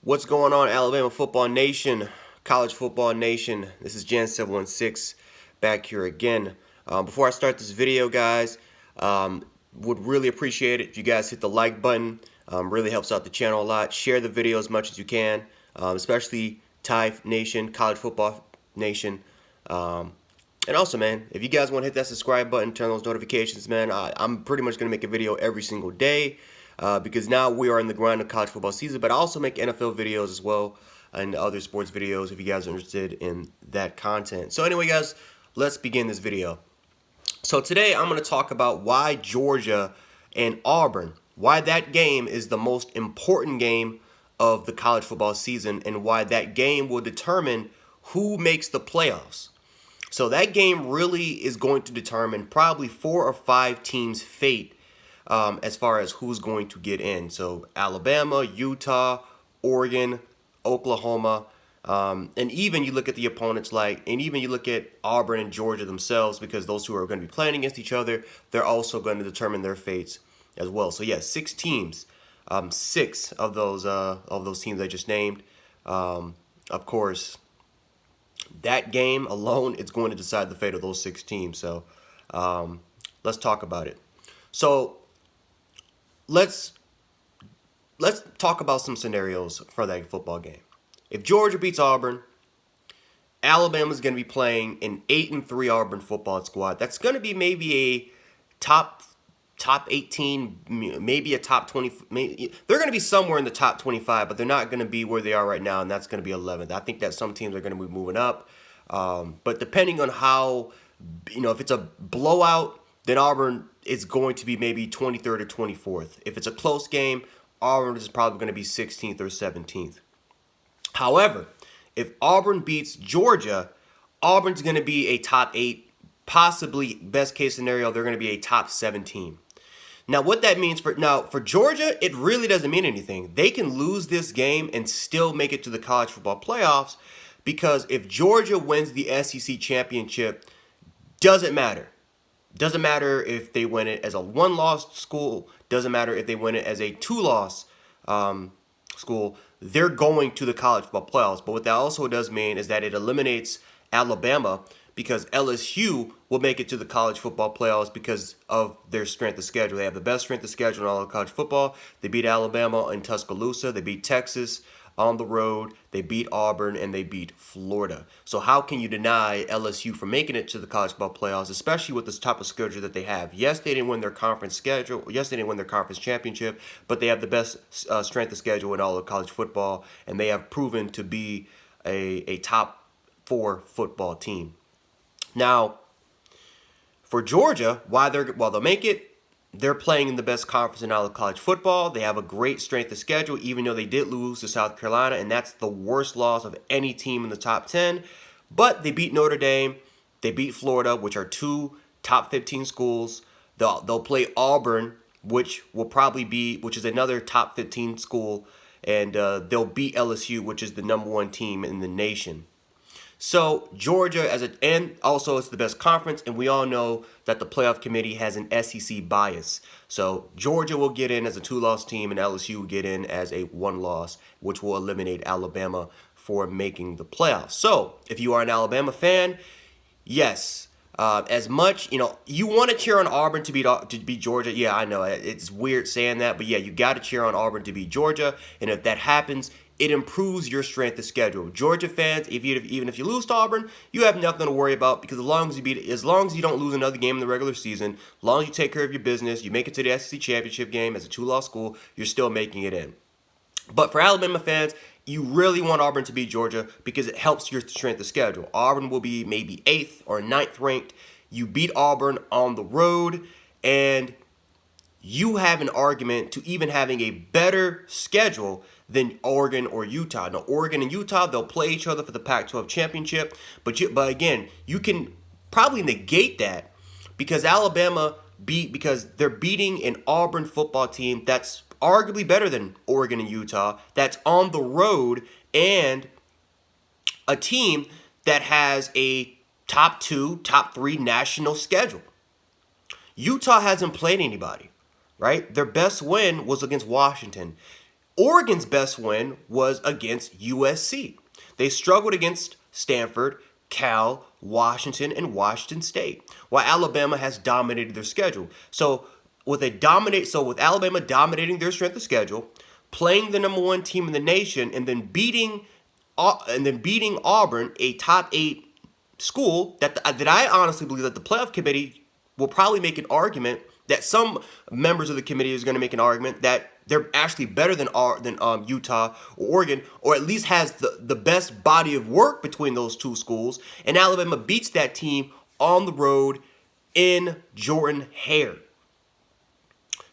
What's going on, Alabama Football Nation, College Football Nation? This is Jan716 back here again. Before I start this video, guys, would really appreciate it if you guys hit the like button. Really helps out the channel a lot. Share the video as much as you can, especially Thai Nation, College Football Nation. And also, man, if you guys want to hit that subscribe button, turn those notifications, man, I'm pretty much going to make a video every single day. Because now we are in the grind of college football season, but I also make NFL videos as well and other sports videos if you guys are interested in that content. So anyway, guys, let's begin this video. So today I'm going to talk about why Georgia and Auburn, why that game is the most important game of the college football season, and why that game will determine who makes the playoffs. So that game really is going to determine probably 4 or 5 teams' fate as far as who's going to get in. So Alabama, Utah, Oregon, Oklahoma, and even you look at the opponents and even you look at Auburn and Georgia themselves, because those two are going to be playing against each other. They're also going to determine their fates as well. So yeah, 6 teams, 6 of those teams I just named. Of course, that game alone is going to decide the fate of those 6 teams. So let's talk about it. So Let's talk about some scenarios for that football game. If Georgia beats Auburn, Alabama's going to be playing an 8-3 Auburn football squad. That's going to be maybe a top 18, maybe a top 20. They're going to be somewhere in the top 25, but they're not going to be where they are right now, and that's going to be 11th. I think that some teams are going to be moving up, but depending on how, if it's a blowout, then Auburn is going to be maybe 23rd or 24th. If it's a close game, Auburn is probably going to be 16th or 17th. However, if Auburn beats Georgia, Auburn's going to be a top 8, possibly best case scenario, they're going to be a top 7 team. Now, what that means for Georgia, it really doesn't mean anything. They can lose this game and still make it to the college football playoffs, because if Georgia wins the SEC championship, doesn't matter. Doesn't matter if they win it as a 1-loss school. Doesn't matter if they win it as a 2-loss school. They're going to the college football playoffs. But what that also does mean is that it eliminates Alabama, because LSU will make it to the college football playoffs because of their strength of schedule. They have the best strength of schedule in all of college football. They beat Alabama in Tuscaloosa. They beat Texas on the road. They beat Auburn, and they beat Florida. So how can you deny LSU from making it to the college football playoffs, especially with this type of schedule that they have? Yes, they didn't win their conference schedule. Yes, they didn't win their conference championship, but they have the best strength of schedule in all of college football, and they have proven to be a top 4 football team. Now, for Georgia, while they'll make it, they're playing in the best conference in all of college football. They have a great strength of schedule, even though they did lose to South Carolina, and that's the worst loss of any team in the top 10. But they beat Notre Dame. They beat Florida, which are 2 top 15 schools. They'll play Auburn, which is another top 15 school, and they'll beat LSU, which is the number 1 team in the nation. So Georgia, and also it's the best conference, and we all know that the playoff committee has an SEC bias. So Georgia will get in as a 2-loss team, and LSU will get in as a 1-loss, which will eliminate Alabama for making the playoffs. So if you are an Alabama fan, yes, as much, you want to cheer on Auburn to beat Georgia. Yeah, I know it's weird saying that, but yeah, you got to cheer on Auburn to beat Georgia, and if that happens, it improves your strength of schedule. Georgia fans, even if you lose to Auburn, you have nothing to worry about, because as long as you don't lose another game in the regular season, as long as you take care of your business, you make it to the SEC championship game as a 2-loss school, you're still making it in. But for Alabama fans, you really want Auburn to beat Georgia because it helps your strength of schedule. Auburn will be maybe 8th or 9th ranked. You beat Auburn on the road, and you have an argument to even having a better schedule than Oregon or Utah. Now, Oregon and Utah, they'll play each other for the Pac-12 championship, but again, you can probably negate that because because they're beating an Auburn football team that's arguably better than Oregon and Utah, that's on the road, and a team that has a top 2, top 3 national schedule. Utah hasn't played anybody, right? Their best win was against Washington. Oregon's best win was against USC. They struggled against Stanford, Cal, Washington, and Washington State, while Alabama has dominated their schedule. So with Alabama dominating their strength of schedule, playing the number 1 team in the nation, and then beating Auburn, a top 8 school, that I honestly believe that the playoff committee will probably make an argument, that some members of the committee is going to make an argument that they're actually better than Utah or Oregon, or at least has the best body of work between those two schools. And Alabama beats that team on the road in Jordan-Hare.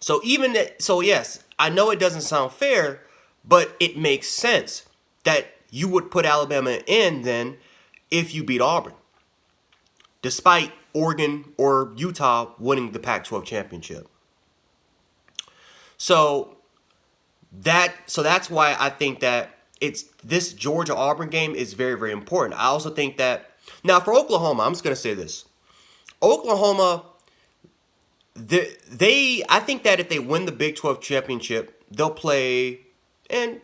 So yes, I know it doesn't sound fair, but it makes sense that you would put Alabama in then if you beat Auburn, despite Oregon or Utah winning the Pac-12 championship. So that's why I think that this Georgia-Auburn game is very, very important. I also think that, now for Oklahoma, I'm just going to say this. Oklahoma, I think that if they win the Big 12 championship, they'll play 3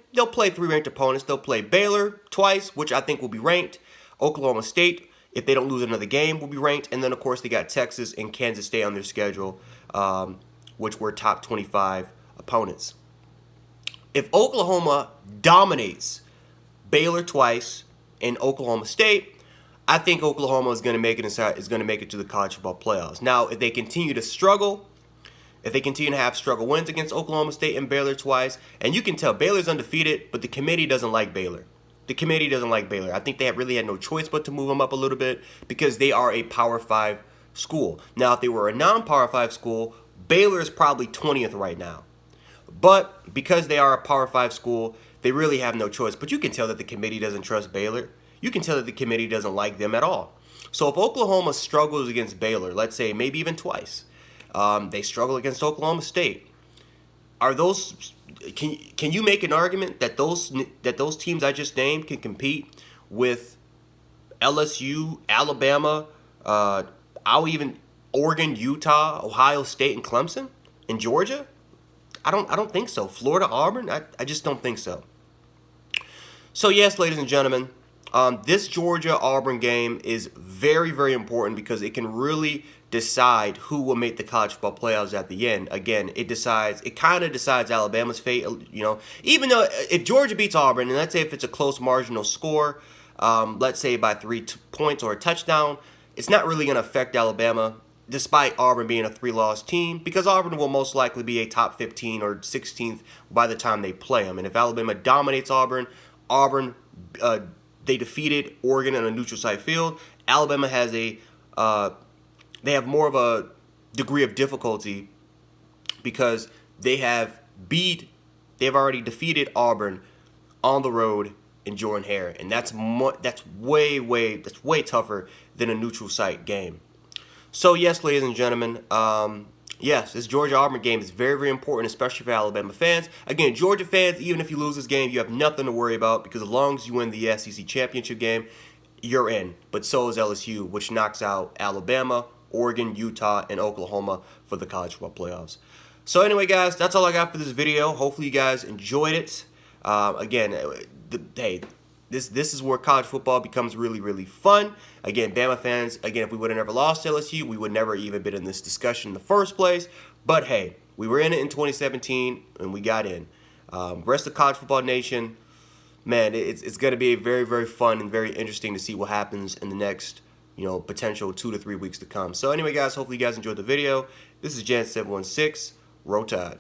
ranked opponents. They'll play Baylor twice, which I think will be ranked. Oklahoma State, if they don't lose another game, will be ranked. And then, of course, they got Texas and Kansas State on their schedule, which were top 25 opponents. If Oklahoma dominates Baylor twice and Oklahoma State, I think Oklahoma is going to make it to the college football playoffs. Now, if they continue to struggle, if they continue to have struggle wins against Oklahoma State and Baylor twice, and you can tell Baylor's undefeated, but the committee doesn't like Baylor. The committee doesn't like Baylor. I think they really had no choice but to move them up a little bit because they are a Power 5 school. Now, if they were a non-Power 5 school, Baylor is probably 20th right now. But because they are a Power 5 school, they really have no choice. But you can tell that the committee doesn't trust Baylor. You can tell that the committee doesn't like them at all. So if Oklahoma struggles against Baylor, let's say maybe even twice, they struggle against Oklahoma State, can you make an argument that those teams I just named can compete with LSU, Alabama, even Oregon, Utah, Ohio State, and Clemson, and Georgia? I don't think so. Florida, Auburn, I just don't think so. So yes, ladies and gentlemen, this Georgia-Auburn game is very, very important because it can really decide who will make the college football playoffs at the end. Again, it kind of decides Alabama's fate. Even though if Georgia beats Auburn, and let's say if it's a close marginal score, let's say by 3 points or a touchdown, it's not really going to affect Alabama, despite Auburn being a 3-loss team, because Auburn will most likely be a top 15 or 16th by the time they play them. And if Alabama dominates Auburn, they defeated Oregon on a neutral site field. Alabama has they have more of a degree of difficulty because they've already defeated Auburn on the road in Jordan-Hare, and that's way tougher than a neutral site game. So yes, ladies and gentlemen, yes, this Georgia-Auburn game is very, very important, especially for Alabama fans. Again, Georgia fans, even if you lose this game, you have nothing to worry about because as long as you win the SEC championship game, you're in. But so is LSU, which knocks out Alabama, Oregon, Utah, and Oklahoma for the college football playoffs. So anyway, guys, that's all I got for this video. Hopefully you guys enjoyed it. Again, this is where college football becomes really, really fun. Again, Bama fans, if we would have never lost to LSU, we would never even been in this discussion in the first place. But hey, we were in it in 2017, and we got in. Rest of college football nation, man, it's going to be very, very fun and very interesting to see what happens in the next, potential 2 to 3 weeks to come. So anyway, guys, hopefully you guys enjoyed the video. This is Jan716. Roll Tide.